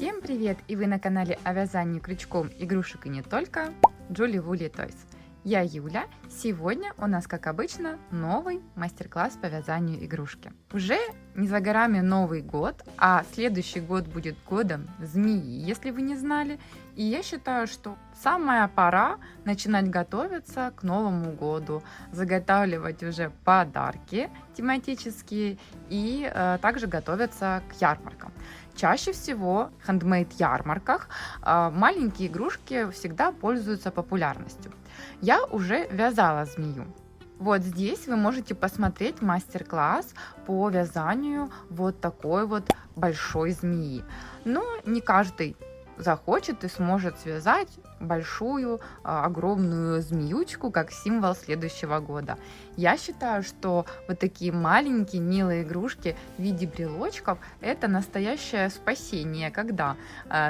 Всем привет! И вы на канале о вязании крючком игрушек и не только Julie Woolly Toys. Я Юля. Сегодня у нас, как обычно, новый мастер-класс по вязанию игрушки. Уже не за горами Новый год, а следующий год будет годом змеи, если вы не знали. И я считаю, что самая пора начинать готовиться к Новому году, заготавливать уже подарки тематические и также готовиться к ярмаркам. Чаще всего в хендмейд-ярмарках маленькие игрушки всегда пользуются популярностью. Я уже вязала змею. Вот здесь вы можете посмотреть мастер-класс по вязанию вот такой вот большой змеи. Но не каждый захочет и сможет связать большую, огромную змеючку как символ следующего года. Я считаю, что вот такие маленькие милые игрушки в виде брелочков — это настоящее спасение, когда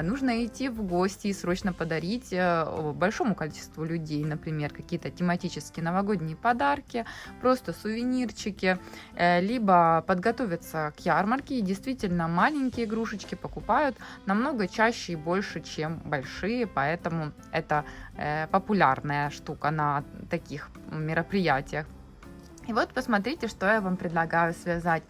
нужно идти в гости и срочно подарить большому количеству людей, например, какие-то тематические новогодние подарки, просто сувенирчики, либо подготовиться к ярмарке, и действительно маленькие игрушечки покупают намного чаще и больше, чем большие, поэтому это популярная штука на таких мероприятиях. И вот посмотрите, что я вам предлагаю связать.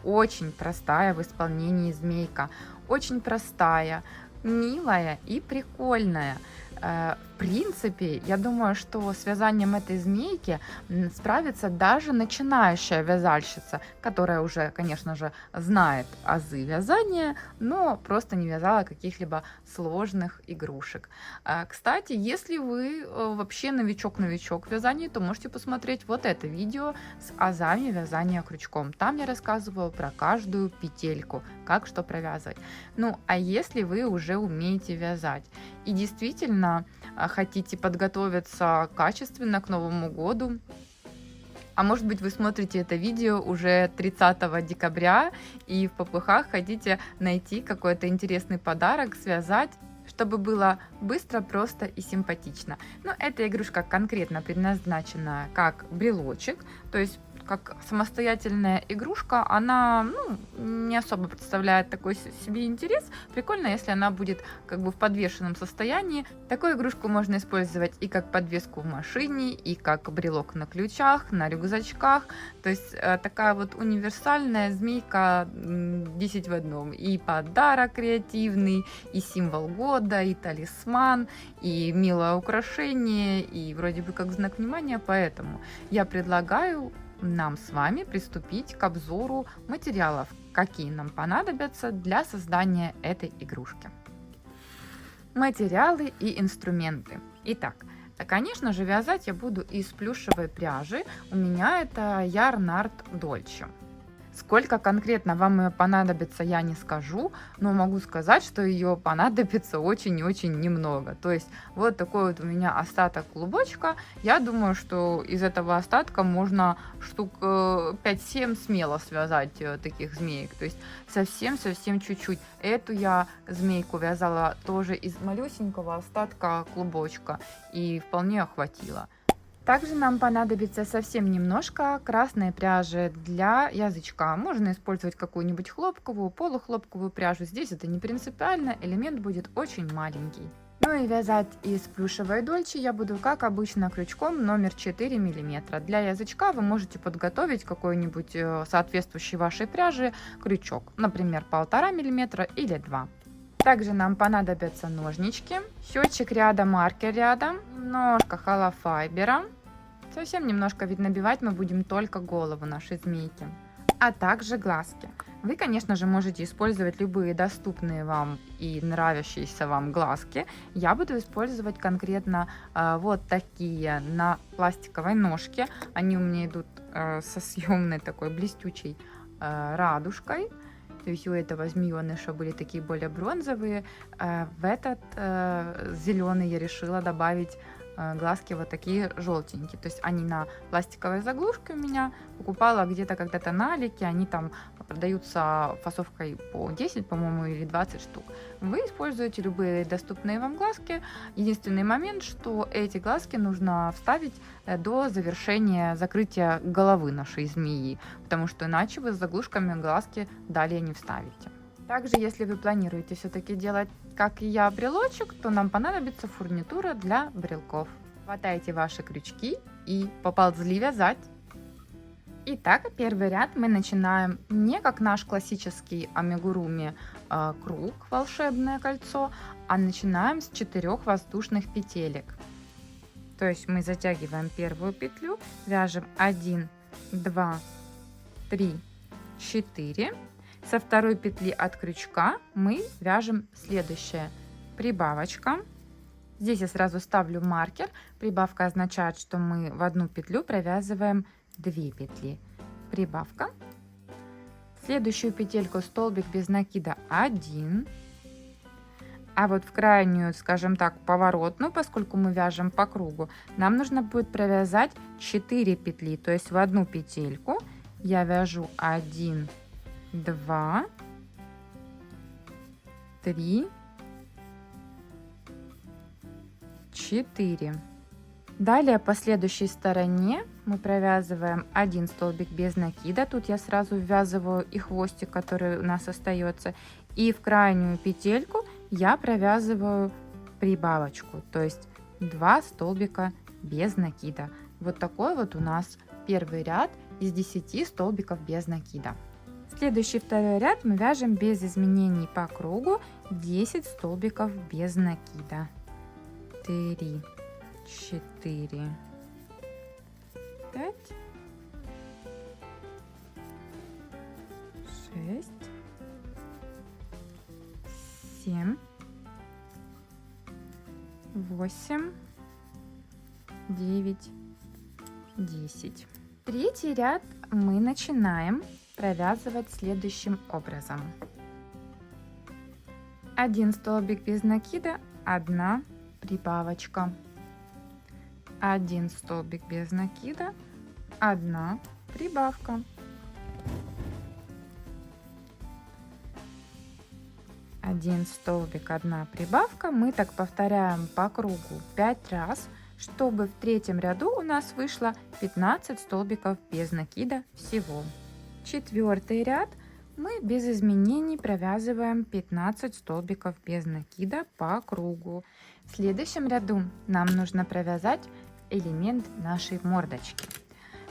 Очень простая в исполнении змейка, очень простая, милая и прикольная. В принципе, я думаю, что с вязанием этой змейки справится даже начинающая вязальщица, которая уже, конечно же, знает азы вязания, но просто не вязала каких-либо сложных игрушек. Кстати, если вы вообще новичок в вязании, то можете посмотреть вот это видео с азами вязания крючком. Там я рассказываю про каждую петельку, как что провязывать. Ну, а если вы уже умеете вязать и действительно хотите подготовиться качественно к Новому году, а может быть, вы смотрите это видео уже 30 декабря и в попыхах хотите найти какой-то интересный подарок, связать, чтобы было быстро, просто и симпатично. Но эта игрушка конкретно предназначена как брелочек, то есть как самостоятельная игрушка, она не особо представляет такой себе интерес. Прикольно, если она будет как бы в подвешенном состоянии. Такую игрушку можно использовать и как подвеску в машине, и как брелок на ключах, на рюкзачках. То есть такая вот универсальная змейка 10 в одном. И подарок креативный, и символ года, и талисман, и милое украшение, и вроде бы как знак внимания. Поэтому я предлагаю нам с вами приступить к обзору материалов, какие нам понадобятся для создания этой игрушки. Материалы и инструменты. Итак, конечно же, вязать я буду из плюшевой пряжи. У меня это Yarn Art Dolce. Сколько конкретно вам ее понадобится, я не скажу, но могу сказать, что ее понадобится очень и очень немного. То есть вот такой вот у меня остаток клубочка. Я думаю, что из этого остатка можно штук 5-7 смело связать таких змеек. То есть совсем чуть-чуть. Эту я змейку вязала тоже из малюсенького остатка клубочка и вполне охватило. Также нам понадобится совсем немножко красной пряжи для язычка. Можно использовать какую-нибудь хлопковую, полухлопковую пряжу. Здесь это не принципиально, элемент будет очень маленький. Ну и вязать из плюшевой дольче я буду, как обычно, крючком номер 4 мм. Для язычка вы можете подготовить какой-нибудь соответствующий вашей пряжи крючок, например, 1,5 мм или 2. Также нам понадобятся ножнички, счетчик ряда, маркер ряда, немножко холофайбера. Совсем немножко, ведь набивать мы будем только голову нашей змейки. А также глазки. Вы, конечно же, можете использовать любые доступные вам и нравящиеся вам глазки. Я буду использовать конкретно вот такие на пластиковой ножке. Они у меня идут со съемной такой блестючей радужкой. То есть у этого змееныша были такие более бронзовые. В этот зеленый я решила добавить глазки вот такие желтенькие. То есть они на пластиковой заглушке у меня. Покупала где-то когда-то на Алике. Они там продаются фасовкой по 10, по-моему, или 20 штук. Вы используете любые доступные вам глазки. Единственный момент, что эти глазки нужно вставить до завершения закрытия головы нашей змеи, потому что иначе вы с заглушками глазки далее не вставите. Также, если вы планируете все-таки делать, как и я, брелочек, то нам понадобится фурнитура для брелков. Хватайте ваши крючки и поползли вязать. Итак, первый ряд мы начинаем не как наш классический амигуруми круг, волшебное кольцо, а начинаем с 4 воздушных петелек. То есть мы затягиваем первую петлю, вяжем 1, 2, 3, 4. Со второй петли от крючка мы вяжем следующее: прибавочка. Здесь я сразу ставлю маркер. Прибавка означает, что мы в одну петлю провязываем 2 петли. Прибавка. Следующую петельку столбик без накида 1. А вот в крайнюю, скажем так, поворотную, поскольку мы вяжем по кругу, нам нужно будет провязать 4 петли. То есть в одну петельку я вяжу 1, 2, 3, 4. Далее по следующей стороне мы провязываем 1 столбик без накида. Тут я сразу ввязываю и хвостик, который у нас остается. И в крайнюю петельку я провязываю прибавочку, то есть 2 столбика без накида. Вот такой вот у нас первый ряд из 10 столбиков без накида. Следующий второй ряд мы вяжем без изменений по кругу 10 столбиков без накида. 3, 4, 5, 6, 7, 8, 9, 10. Третий ряд мы начинаем провязывать следующим образом: 1 столбик без накида, 1 прибавочка, 1 столбик без накида, 1 прибавка, 1 столбик, 1 прибавка. Мы так повторяем по кругу 5 раз, чтобы в третьем ряду у нас вышло 15 столбиков без накида всего. Четвертый ряд мы без изменений провязываем 15 столбиков без накида по кругу. В следующем ряду нам нужно провязать элемент нашей мордочки.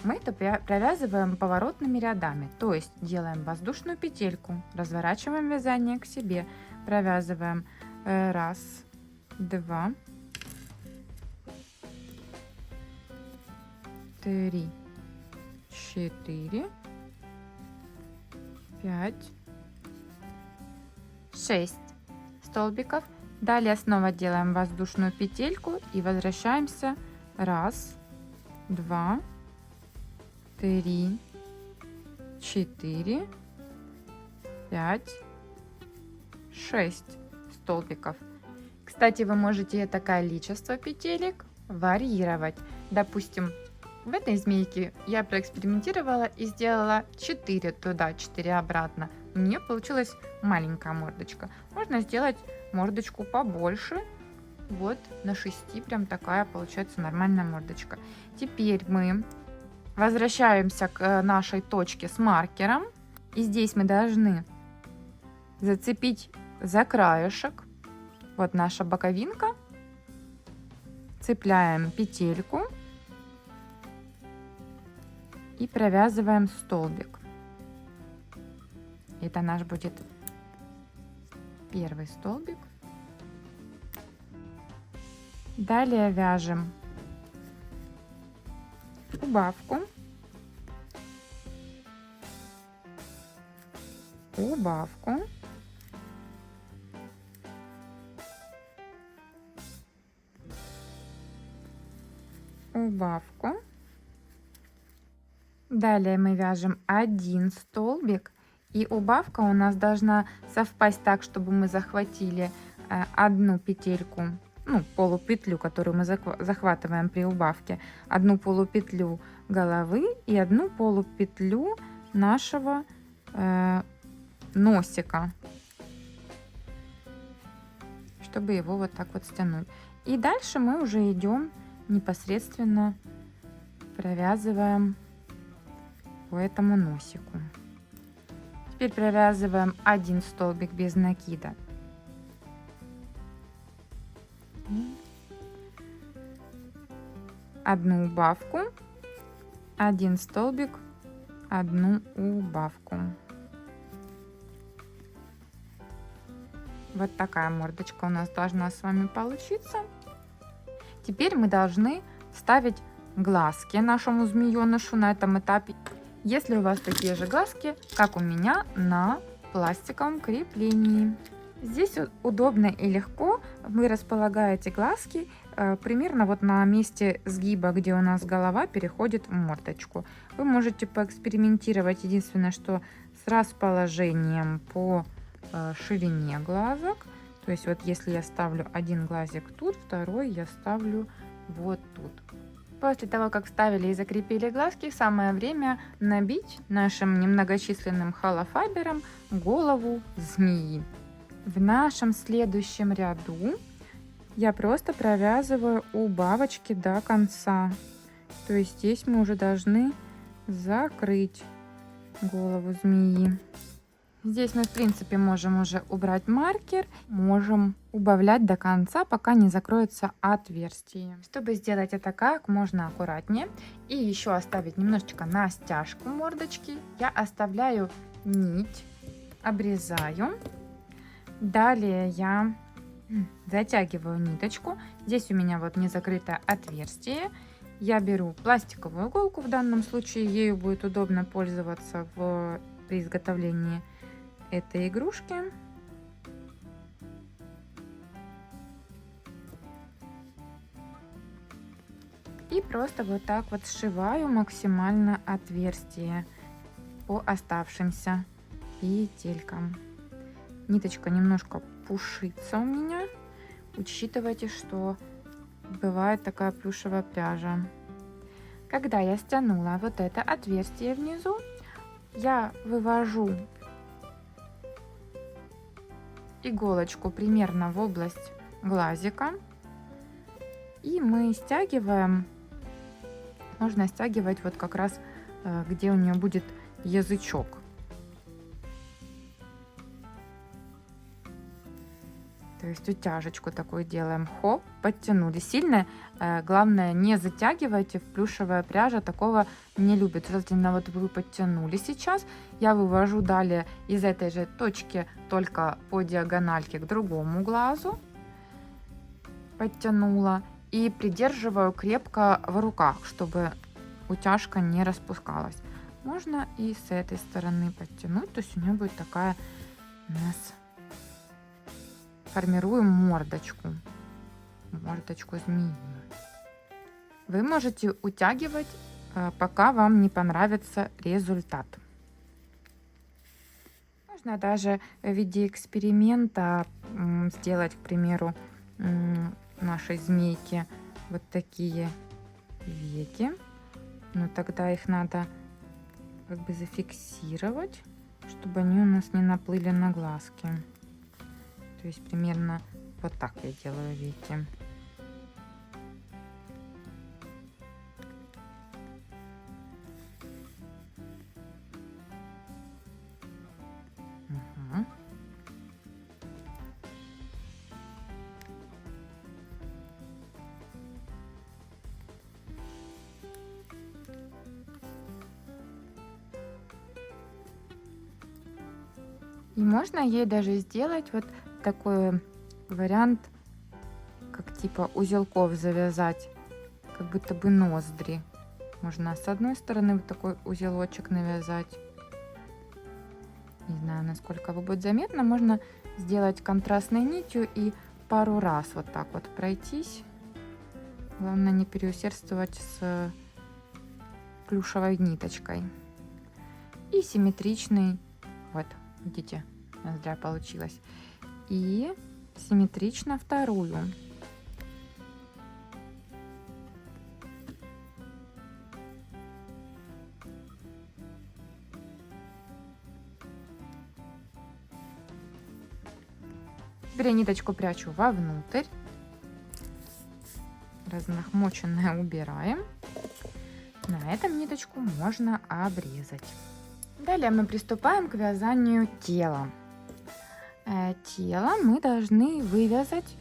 Мы это провязываем поворотными рядами, то есть делаем воздушную петельку, разворачиваем вязание к себе, провязываем 1, 2, 3, 4, 5, 6 столбиков. Далее снова делаем воздушную петельку и возвращаемся 1, 2, 3, 4, 5, 6 столбиков. Кстати, вы можете это количество петелек варьировать. Допустим, в этой змейке я проэкспериментировала и сделала 4 туда, 4 обратно. У нее получилась маленькая мордочка. Можно сделать мордочку побольше. Вот на 6 прям такая получается нормальная мордочка. Теперь мы возвращаемся к нашей точке с маркером. И здесь мы должны зацепить за краешек. Вот наша боковинка. Цепляем петельку и провязываем столбик. Это наш будет первый столбик. Далее вяжем убавку, убавку, убавку. Далее мы вяжем 1 столбик, и убавка у нас должна совпасть так, чтобы мы захватили одну петельку, ну, полупетлю, которую мы захватываем при убавке, одну полупетлю головы и одну полупетлю нашего носика, чтобы его вот так вот стянуть. И дальше мы уже идем непосредственно провязываем по этому носику. Теперь провязываем один столбик без накида. Одну убавку, один столбик, одну убавку. Вот такая мордочка у нас должна с вами получиться. Теперь мы должны вставить глазки нашему змеенышу на этом этапе. Если у вас такие же глазки, как у меня на пластиковом креплении. Здесь удобно и легко вы располагаете глазки примерно вот на месте сгиба, где у нас голова переходит в мордочку. Вы можете поэкспериментировать, единственное, что с расположением по ширине глазок. То есть вот если я ставлю один глазик тут, второй я ставлю вот тут. После того, как вставили и закрепили глазки, самое время набить нашим немногочисленным холофайбером голову змеи. В нашем следующем ряду я просто провязываю убавочки до конца. То есть здесь мы уже должны закрыть голову змеи. Здесь мы в принципе можем уже убрать маркер, можем убавлять до конца, пока не закроется отверстие. Чтобы сделать это как можно аккуратнее и еще оставить немножечко на стяжку мордочки, я оставляю нить, обрезаю. Далее я затягиваю ниточку. Здесь у меня вот не закрытое отверстие. Я беру пластиковую иголку, в данном случае ею будет удобно пользоваться при изготовлении этой игрушки. И просто вот так вот сшиваю максимально отверстие по оставшимся петелькам. Ниточка немножко пушится у меня. Учитывайте, что бывает такая плюшевая пряжа. Когда я стянула вот это отверстие внизу, я вывожу иголочку примерно в область глазика. И мы стягиваем. Можно стягивать вот как раз, где у нее будет язычок. То есть утяжечку такую делаем. Хоп, подтянули. Сильно, главное, не затягивайте. Плюшевая пряжа такого не любит. Соответственно, вот вы подтянули сейчас. Я вывожу далее из этой же точки, только по диагональке к другому глазу. Подтянула. И придерживаю крепко в руках, чтобы утяжка не распускалась. Можно и с этой стороны подтянуть. То есть у нее будет такая у нас... Формируем мордочку змеи. Вы можете утягивать, пока вам не понравится результат. Можно даже в виде эксперимента сделать, к примеру, нашей змейки вот такие веки. Но тогда их надо как бы зафиксировать, чтобы они у нас не наплыли на глазки. То есть примерно вот так я делаю веки. Угу. И можно ей даже сделать вот такой вариант, как типа узелков завязать, как будто бы ноздри. Можно с одной стороны вот такой узелочек навязать. Не знаю, насколько его будет заметно. Можно сделать контрастной нитью и пару раз вот так вот пройтись. Главное не переусердствовать с плюшевой ниточкой. И симметричный, вот, видите, ноздря получилась. И симметрично вторую. Теперь я ниточку прячу вовнутрь. Разнахмоченное убираем. На этом ниточку можно обрезать. Далее мы приступаем к вязанию тела. Тело мы должны вывязать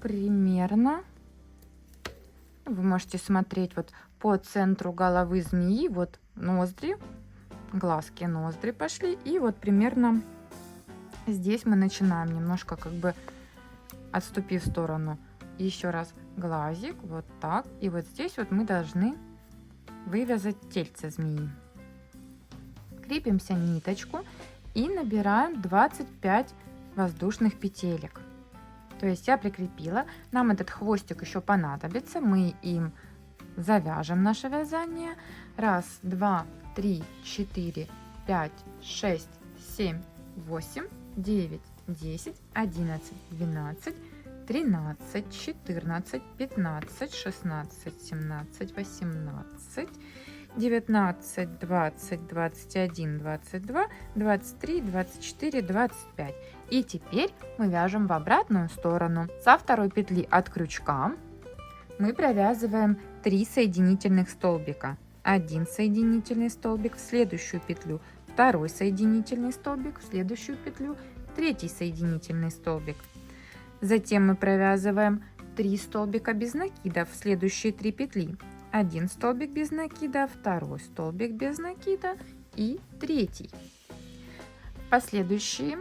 примерно, вы можете смотреть вот по центру головы змеи, вот ноздри, глазки, ноздри пошли, и вот примерно здесь мы начинаем немножко как бы отступив в сторону, еще раз глазик, вот так, и вот здесь вот мы должны вывязать тельце змеи. Крепимся ниточку и набираем 25 воздушных петелек. То есть я прикрепила, нам этот хвостик еще понадобится, мы им завяжем наше вязание. 1, 2, 3, 4, 5, 6, 7, 8, 9, 10, 11, 12, 13, 14, 15, 16, 17, 18, 19, 20, 21, 22, 23, 24, 25. И теперь мы вяжем в обратную сторону. Со второй петли от крючка мы провязываем 3 соединительных столбика. 1 соединительный столбик в следующую петлю, 2 соединительный столбик в следующую петлю, 3 соединительный столбик. Затем мы провязываем 3 столбика без накида в следующие 3 петли. 1 столбик без накида, 2 столбик без накида и 3. Последующие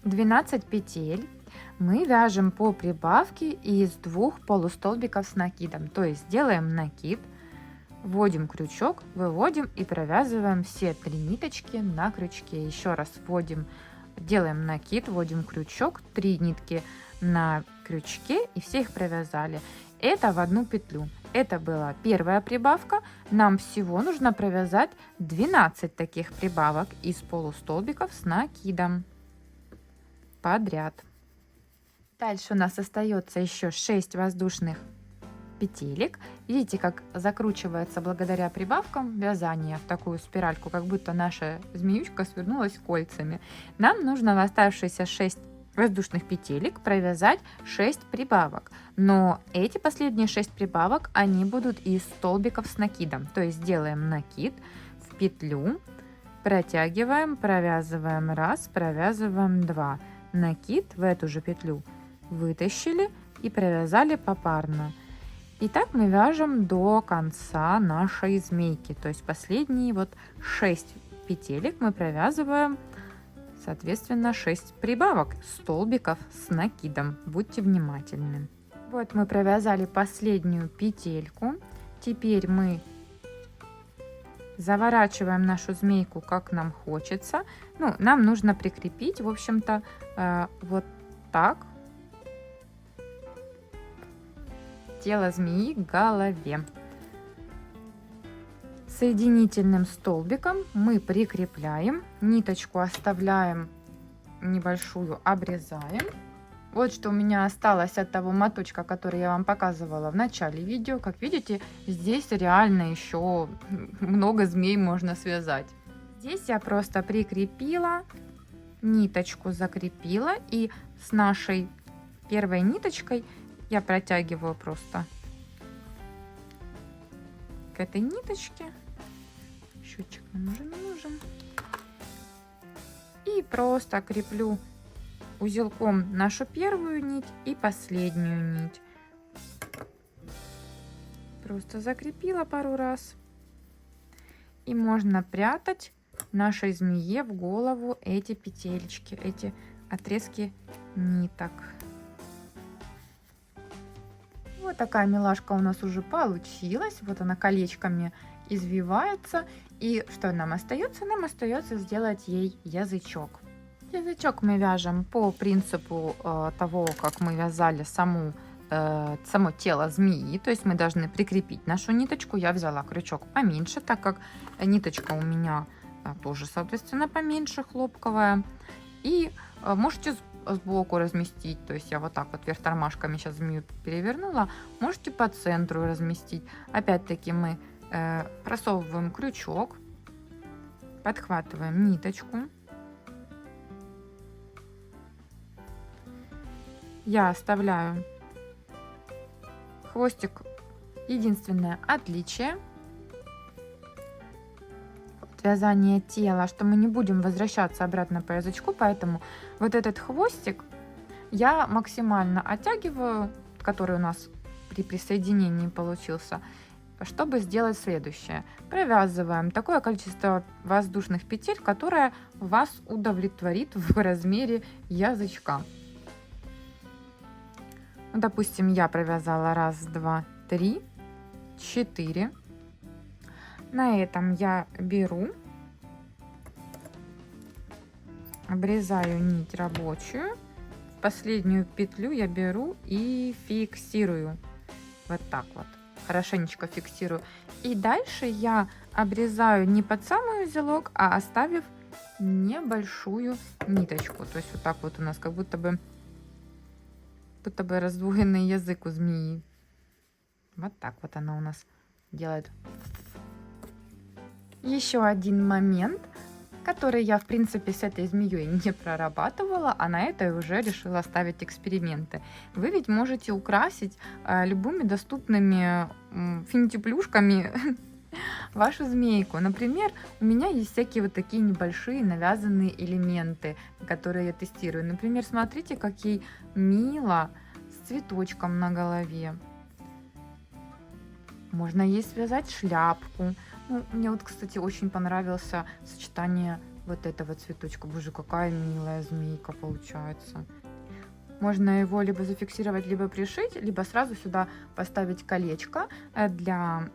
12 петель мы вяжем по прибавке из 2 полустолбиков с накидом. То есть делаем накид, вводим крючок, выводим и провязываем все 3 ниточки на крючке. Еще раз вводим, делаем накид, вводим крючок, 3 нитки на крючке и все их провязали. Это в одну петлю. Это была первая прибавка. Нам всего нужно провязать 12 таких прибавок из полустолбиков с накидом подряд. Дальше у нас остается еще 6 воздушных петелек. Видите, как закручивается благодаря прибавкам вязание в такую спиральку, как будто наша змеючка свернулась кольцами. Нам нужно в оставшиеся 6 воздушных петелек провязать 6 прибавок, но эти последние 6 прибавок они будут из столбиков с накидом. То есть делаем накид в петлю, протягиваем, провязываем 1, провязываем 2, накид в эту же петлю вытащили и провязали попарно. И так мы вяжем до конца нашей змейки, то есть последние вот 6 петелек мы провязываем, соответственно, 6 прибавок столбиков с накидом. Будьте внимательны. Вот мы провязали последнюю петельку. Теперь мы заворачиваем нашу змейку как нам хочется. Ну, нам нужно прикрепить, в общем-то, вот так тело змеи к голове. Соединительным столбиком мы прикрепляем, ниточку оставляем небольшую, обрезаем. Вот что у меня осталось от того моточка, который я вам показывала в начале видео. Как видите, здесь реально еще много змей можно связать. Здесь я просто прикрепила, ниточку закрепила, и с нашей первой ниточкой я протягиваю просто к этой ниточке. Счетчик нам уже не нужен. И просто креплю узелком нашу первую нить и последнюю нить. Просто закрепила пару раз. И можно прятать нашей змее в голову эти петелечки, эти отрезки ниток. Вот такая милашка у нас уже получилась. Вот она колечками извивается. И что нам остается? Нам остается сделать ей язычок. Язычок мы вяжем по принципу того, как мы вязали само тело змеи. То есть мы должны прикрепить нашу ниточку. Я взяла крючок поменьше, так как ниточка у меня тоже, соответственно, поменьше, хлопковая. И можете сбоку разместить, то есть я вот так вот вверх тормашками сейчас змею перевернула, можете по центру разместить. Опять-таки мы просовываем крючок, подхватываем ниточку. Я оставляю хвостик, единственное отличие. Вот вязания тела, что мы не будем возвращаться обратно по язычку, поэтому вот этот хвостик я максимально оттягиваю, который у нас при присоединении получился, чтобы сделать следующее. Провязываем такое количество воздушных петель, которое вас удовлетворит в размере язычка. Допустим, я провязала 1, 2, 3, 4. На этом я беру, обрезаю нить рабочую, последнюю петлю я беру и фиксирую. Вот так вот. Хорошенечко фиксирую. И дальше я обрезаю не под самый узелок, а оставив небольшую ниточку. То есть вот так вот у нас как будто бы раздвоенный язык у змеи. Вот так вот она у нас делает. Еще один момент, который я в принципе с этой змеей не прорабатывала, а на этой уже решила ставить эксперименты. Вы ведь можете украсить любыми доступными финтифлюшками вашу змейку. Например, у меня есть всякие вот такие небольшие навязанные элементы, которые я тестирую. Например, смотрите, как ей мило с цветочком на голове. Можно ей связать шляпку. Ну, мне вот, кстати, очень понравилось сочетание вот этого цветочка. Боже, какая милая змейка получается. Можно его либо зафиксировать, либо пришить, либо сразу сюда поставить колечко для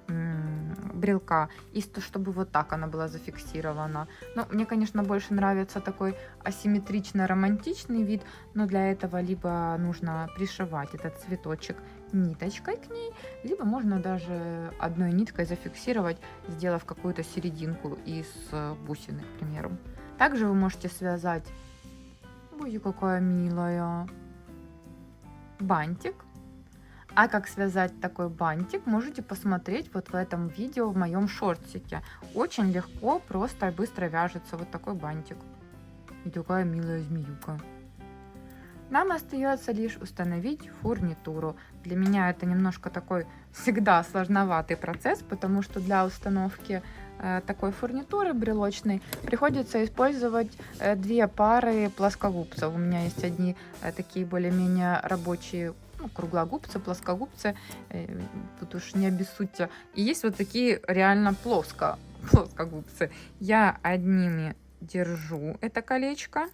брелка, и чтобы вот так она была зафиксирована. Но мне, конечно, больше нравится такой асимметрично-романтичный вид, но для этого либо нужно пришивать этот цветочек ниточкой к ней, либо можно даже одной ниткой зафиксировать, сделав какую-то серединку из бусины, к примеру. Также вы можете связать, ой, какая милая, бантик. А как связать такой бантик, можете посмотреть вот в этом видео в моем шортике. Очень легко, просто и быстро вяжется вот такой бантик. И такая милая змеюка. Нам остается лишь установить фурнитуру. Для меня это немножко такой всегда сложноватый процесс, потому что для установки такой фурнитуры брелочной приходится использовать 2 пары плоскогубцев. У меня есть одни такие более-менее рабочие, ну, круглогубцы, плоскогубцы, тут уж не обессудьте. И есть вот такие реально плоскогубцы. Я одними держу это колечко,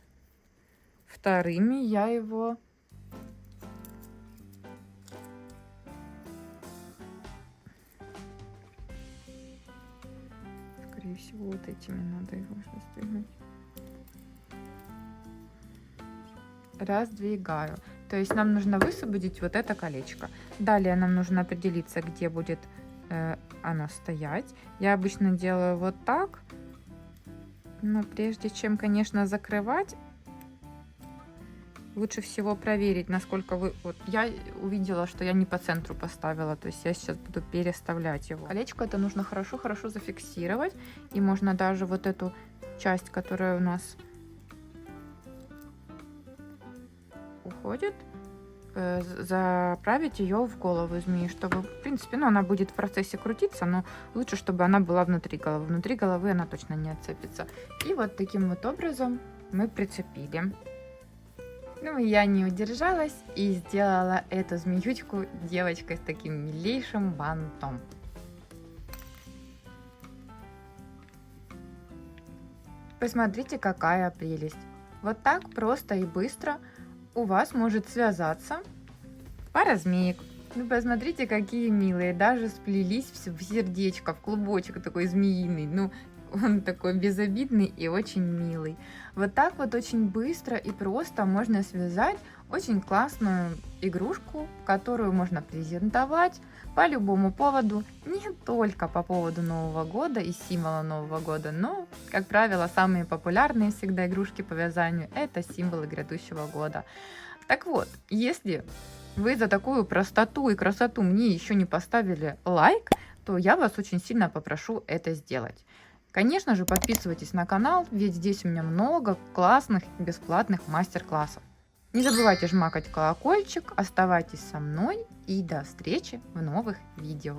вторыми я его скорее всего вот этими надо его застегнуть. Раздвигаю. То есть нам нужно высвободить вот это колечко. Далее нам нужно определиться, где будет оно стоять. Я обычно делаю вот так. Но прежде чем, конечно, закрывать, лучше всего проверить, насколько вы... Вот я увидела, что я не по центру поставила, то есть я сейчас буду переставлять его. Колечко это нужно хорошо-хорошо зафиксировать. И можно даже вот эту часть, которая у нас уходит, заправить ее в голову змеи, чтобы, в принципе, ну, она будет в процессе крутиться, но лучше, чтобы она была внутри головы. Внутри головы она точно не отцепится. И вот таким вот образом мы прицепили. Ну, я не удержалась и сделала эту змеючку девочкой с таким милейшим бантом. Посмотрите, какая прелесть. Вот так просто и быстро у вас может связаться пара змеек. Ну, посмотрите, какие милые. Даже сплелись в сердечко, в клубочек такой змеиный. Ну, он такой безобидный и очень милый. Вот так вот очень быстро и просто можно связать очень классную игрушку, которую можно презентовать по любому поводу, не только по поводу Нового года и символа Нового года, но, как правило, самые популярные всегда игрушки по вязанию – это символы грядущего года. Так вот, если вы за такую простоту и красоту мне еще не поставили лайк, то я вас очень сильно попрошу это сделать. Конечно же, подписывайтесь на канал, ведь здесь у меня много классных бесплатных мастер-классов. Не забывайте жмакать колокольчик, оставайтесь со мной и до встречи в новых видео.